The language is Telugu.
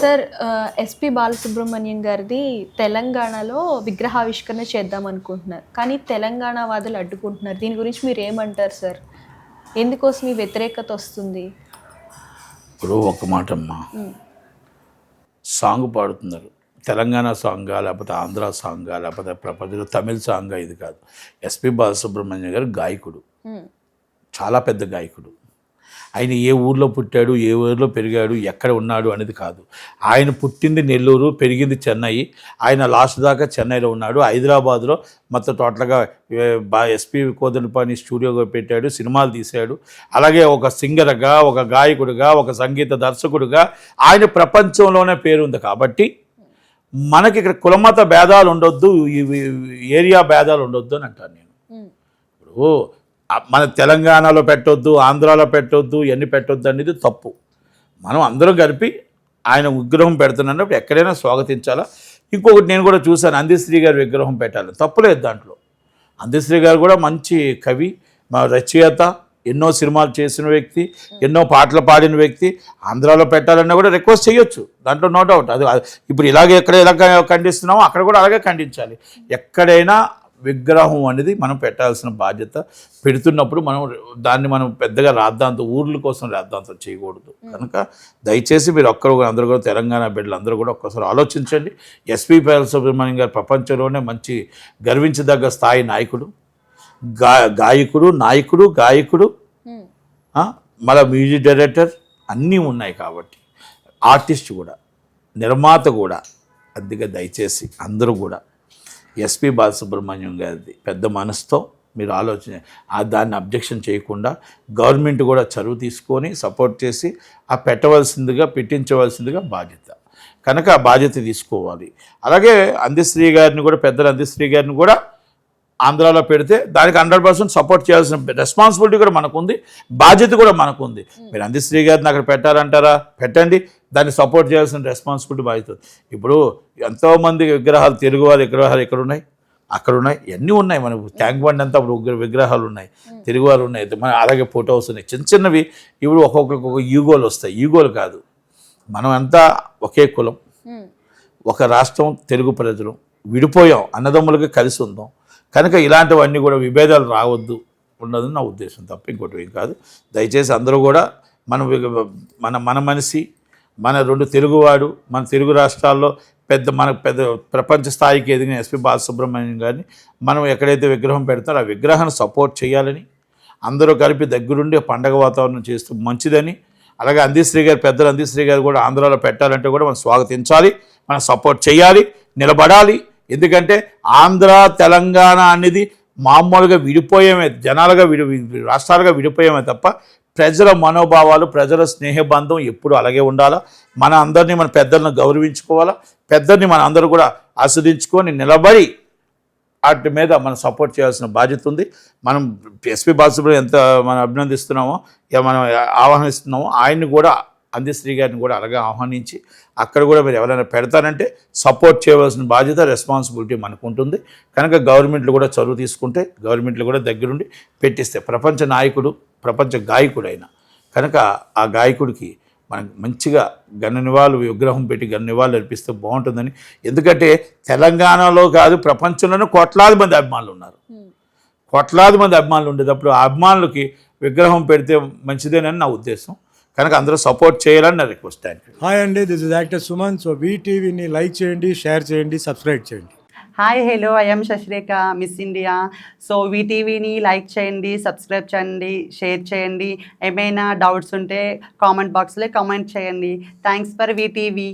సార్ ఎస్పి బాలసుబ్రహ్మణ్యం గారిది తెలంగాణలో విగ్రహావిష్కరణ చేద్దాం అనుకుంటున్నారు, కానీ తెలంగాణ వాదులు అడ్డుకుంటున్నారు. దీని గురించి మీరు ఏమంటారు సార్? ఎందుకోసం ఈ వ్యతిరేకత వస్తుంది? ఇప్పుడు ఒక మాట అమ్మా, సాంగ్ పాడుతున్నారు, తెలంగాణ సాంగా లేకపోతే ఆంధ్ర సాంగా లేకపోతే ప్రపంచంలో తమిళ సాంగా, ఇది కాదు. ఎస్పి బాలసుబ్రహ్మణ్యం గారు గాయకుడు, చాలా పెద్ద గాయకుడు. ఆయన ఏ ఊర్లో పుట్టాడు, ఏ ఊరిలో పెరిగాడు, ఎక్కడ ఉన్నాడు అనేది కాదు. ఆయన పుట్టింది నెల్లూరు, పెరిగింది చెన్నై. ఆయన లాస్ట్ దాకా చెన్నైలో ఉన్నాడు. హైదరాబాద్లో మొత్తం టోటల్గా ఎస్పి కోదండపాణి స్టూడియోగా పెట్టాడు, సినిమాలు తీశాడు. అలాగే ఒక సింగర్గా, ఒక గాయకుడిగా, ఒక సంగీత దర్శకుడిగా ఆయన ప్రపంచంలోనే పేరుంది. కాబట్టి మనకి ఇక్కడ కులమత భేదాలు ఉండొద్దు, ఏరియా భేదాలు ఉండొద్దు అని అంటాను నేను. ఇప్పుడు మన తెలంగాణలో పెట్టొద్దు, ఆంధ్రాలో పెట్టొద్దు, ఇవన్నీ పెట్టొద్దు అనేది తప్పు. మనం అందరం కలిపి ఆయన విగ్రహం పెడుతున్నప్పుడు ఎక్కడైనా స్వాగతించాలా. ఇంకొకటి నేను కూడా చూశాను, అందశ్రీ గారి విగ్రహం పెట్టాలి, తప్పులేదు దాంట్లో. అందశ్రీ గారు కూడా మంచి కవి, మా రచయిత, ఎన్నో సినిమాలు చేసిన వ్యక్తి, ఎన్నో పాటలు పాడిన వ్యక్తి. ఆంధ్రాలో పెట్టాలన్నా కూడా రిక్వెస్ట్ చేయొచ్చు, దాంట్లో నో డౌట్. అది ఇప్పుడు ఇలాగే ఎక్కడ ఎలా ఖండిస్తున్నామో అక్కడ కూడా అలాగే ఖండించాలి. ఎక్కడైనా విగ్రహం అనేది మనం పెట్టాల్సిన బాధ్యత. పెడుతున్నప్పుడు మనం పెద్దగా రాద్ధాంతం, ఊర్ల కోసం రాద్ధాంతం చేయకూడదు. కనుక దయచేసి మీరు అందరూ కూడా తెలంగాణ బిడ్డలు అందరూ కూడా ఒక్కసారి ఆలోచించండి. ఎస్పి బాలసుబ్రహ్మణ్యం గారు ప్రపంచంలోనే మంచి గర్వించదగ్గ స్థాయి నాయకుడు, గాయకుడు, మళ్ళీ మ్యూజిక్ డైరెక్టర్ అన్నీ ఉన్నాయి. కాబట్టి ఆర్టిస్ట్ కూడా, నిర్మాత కూడా. అందుకే దయచేసి అందరూ కూడా ఎస్పి బాలసుబ్రహ్మణ్యం గారిది పెద్ద మనసుతో మీరు దాన్ని అబ్జెక్షన్ చేయకుండా గవర్నమెంట్ కూడా చదువు తీసుకొని సపోర్ట్ చేసి పెట్టించవలసిందిగా బాధ్యత. కనుక ఆ బాధ్యత తీసుకోవాలి. అలాగే అందశ్రీ గారిని కూడా, పెద్దలు అందశ్రీ గారిని కూడా ఆంధ్రాలో పెడితే దానికి 100% సపోర్ట్ చేయాల్సిన రెస్పాన్సిబిలిటీ కూడా మనకుంది, బాధ్యత కూడా మనకుంది. మీరు అందశ్రీ గారిని అక్కడ పెట్టాలంటారా, పెట్టండి. దాన్ని సపోర్ట్ చేయాల్సిన రెస్పాన్సిబిలిటీ బాధ్యత. ఇప్పుడు ఎంతోమంది విగ్రహాలు, తెలుగు వారి విగ్రహాలు ఎక్కడున్నాయి, అక్కడ ఉన్నాయి, ఇవన్నీ ఉన్నాయి. మన ట్యాంక్ బండ్ అంతా అప్పుడు విగ్రహాలు ఉన్నాయి, తెలుగువారు ఉన్నాయి, మన అలాగే ఫోటోస్ ఉన్నాయి, చిన్నవి. ఇప్పుడు ఒక్కొక్కరికి ఒక ఈగోలు వస్తాయి. ఈగోలు కాదు, మనం అంతా ఒకే కులం, ఒక రాష్ట్రం, తెలుగు ప్రజలు, విడిపోయాం, అన్నదమ్ములుగా కలిసి ఉందాం. కనుక ఇలాంటివన్నీ కూడా విభేదాలు రావద్దు ఉన్నదని నా ఉద్దేశం, తప్ప ఇంకోటి ఏం కాదు. దయచేసి అందరూ కూడా మన మనిషి, మన రెండు తెలుగువాడు, మన తెలుగు రాష్ట్రాల్లో పెద్ద ప్రపంచ స్థాయికి ఎదిగిన ఎస్పి బాలసుబ్రహ్మణ్యం గారిని మనం ఎక్కడైతే విగ్రహం పెడతారో ఆ విగ్రహాన్ని సపోర్ట్ చేయాలని, అందరూ కలిపి దగ్గరుండి పండగ వాతావరణం చేస్తూ మంచిదని. అలాగే అందశ్రీ గారు, పెద్దలు అందశ్రీ గారు కూడా ఆంధ్రాలో పెట్టాలంటే కూడా మనం స్వాగతించాలి, మనం సపోర్ట్ చేయాలి, నిలబడాలి. ఎందుకంటే ఆంధ్ర తెలంగాణ అనేది మామూలుగా విడిపోయేమే, జనాలుగా రాష్ట్రాలుగా విడిపోయేమే తప్ప ప్రజల మనోభావాలు, ప్రజల స్నేహబంధం ఎప్పుడు అలాగే ఉండాలా. మన పెద్దలను గౌరవించుకోవాలా, పెద్దల్ని మన అందరూ కూడా ఆస్వాదించుకొని నిలబడి వాటి మీద మనం సపోర్ట్ చేయాల్సిన బాధ్యత ఉంది. మనం ఎస్పి బాలసుబ్రహ్మణ్యం ఎంత మనం అభినందిస్తున్నామో, మనం ఆహ్వానిస్తున్నామో, ఆయన్ని కూడా, అందశ్రీ గారిని కూడా అలాగే ఆహ్వానించి అక్కడ కూడా మీరు ఎవరైనా పెడతారంటే సపోర్ట్ చేయవలసిన బాధ్యత, రెస్పాన్సిబిలిటీ మనకు ఉంటుంది. కనుక గవర్నమెంట్లు కూడా చదువు తీసుకుంటే, గవర్నమెంట్లు కూడా దగ్గరుండి పెట్టిస్తే, ప్రపంచ నాయకుడు, ప్రపంచ గాయకుడు అయినా కనుక ఆ గాయకుడికి మనకి మంచిగా విగ్రహం పెట్టి నివాళులు అర్పిస్తే బాగుంటుందని. ఎందుకంటే తెలంగాణలో కాదు, ప్రపంచంలోనే కోట్లాది మంది అభిమానులు ఉన్నారు. కోట్లాది మంది అభిమానులు ఉండేటప్పుడు ఆ అభిమానులకి విగ్రహం పెడితే మంచిదేనని నా ఉద్దేశం. కనుక అందరూ సపోర్ట్ చేయాలని నా రిక్వెస్ట్. Thank you. హాయ్ అండి, this is actor Suman. So వీటీవీని లైక్ చేయండి, షేర్ చేయండి, సబ్స్క్రైబ్ చేయండి. Hi, hello, I'm Shashirekha, Miss India. So వీటీవీని లైక్ చేయండి, సబ్స్క్రైబ్ చేయండి, షేర్ చేయండి. ఏమైనా డౌట్స్ ఉంటే కామెంట్ బాక్స్లో కామెంట్ చేయండి. Thanks for VTV.